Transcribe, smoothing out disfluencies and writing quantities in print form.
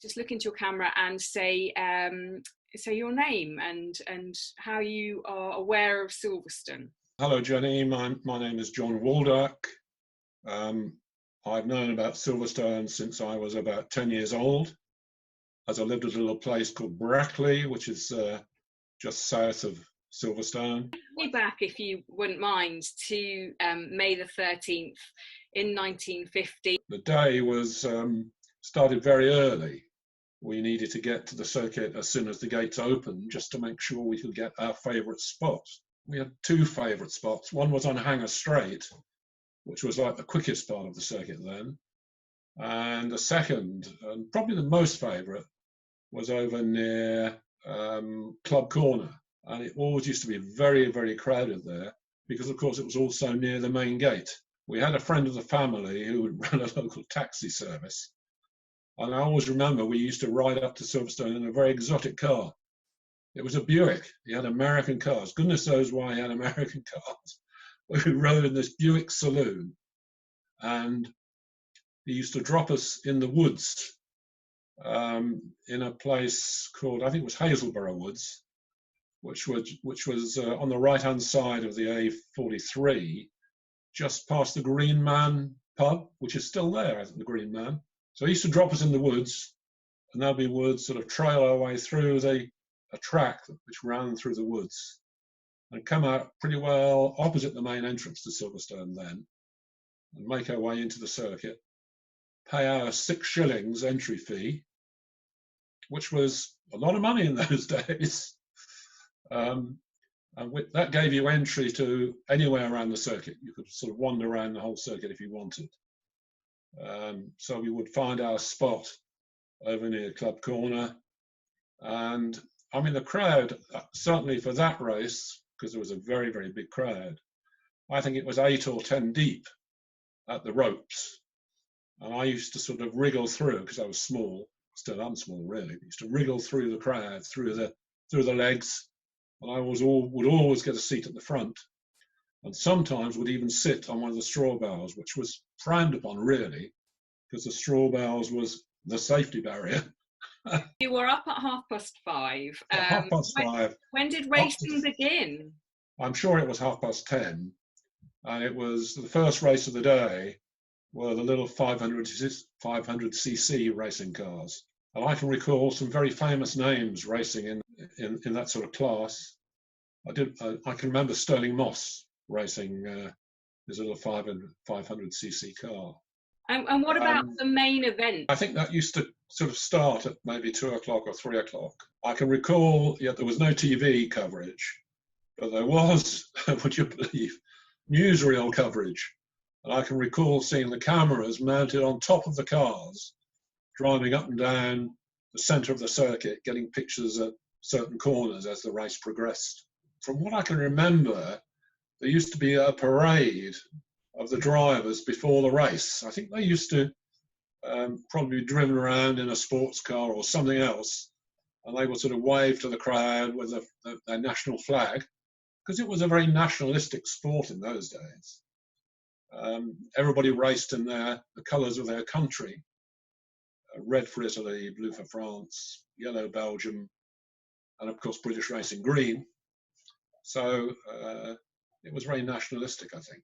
just look into your camera and say your name and how you are aware of Silverstone. Hello, Jenny. My name is John Walduck. I've known about Silverstone since I was about 10 years old, as I lived at a little place called Brackley, which is just south of Silverstone. Way back, if you wouldn't mind, to May the 13th in 1950. The day was started very early. We needed to get to the circuit as soon as the gates opened, just to make sure we could get our favourite spot. We had two favourite spots. One was on Hanger Straight, which was like the quickest part of the circuit then. And the second, and probably the most favourite, was over near Club Corner. And it always used to be very, very crowded there because, of course, it was also near the main gate. We had a friend of the family who ran a local taxi service. And I always remember we used to ride up to Silverstone in a very exotic car. It was a Buick. He had American cars. Goodness knows why he had American cars. We rode in this Buick saloon, and he used to drop us in the woods in a place called, I think it was Hazelborough Woods, which was on the right-hand side of the A43, just past the Green Man pub, which is still there, I think, the Green Man. So he used to drop us in the woods, and then we would sort of trail our way through a track which ran through the woods and come out pretty well opposite the main entrance to Silverstone then, and make our way into the circuit, pay our 6 shillings entry fee, which was a lot of money in those days. And that gave you entry to anywhere around the circuit. You could sort of wander around the whole circuit if you wanted. So we would find our spot over near Club Corner. And I mean, the crowd, certainly for that race, because there was a very, very big crowd, I think it was 8 or 10 deep at the ropes. And I used to sort of wriggle through, because I was small, still am small really, but used to wriggle through the crowd, through the legs. And I would always get a seat at the front, and sometimes would even sit on one of the straw bales, which was frowned upon really, because the straw bales was the safety barrier. You were up at 5:30. At 5:30. When did racing begin? I'm sure it was 10:30, and it was the first race of the day were the little 500cc racing cars. And I can recall some very famous names racing in that sort of class. I can remember Sterling Moss racing his little 500cc car. And what about the main event? I think that used to sort of start at maybe 2 o'clock or 3 o'clock. I can recall, there was no TV coverage, but there was, would you believe, newsreel coverage. And I can recall seeing the cameras mounted on top of the cars, driving up and down the centre of the circuit, getting pictures at certain corners as the race progressed. From what I can remember, there used to be a parade of the drivers before the race. I think they used to probably be driven around in a sports car or something else, and they would sort of wave to the crowd with their national flag, because it was a very nationalistic sport in those days. Everybody raced in the colours of their country. Red for Italy, blue for France, yellow Belgium, and of course British racing green. So it was very nationalistic, I think.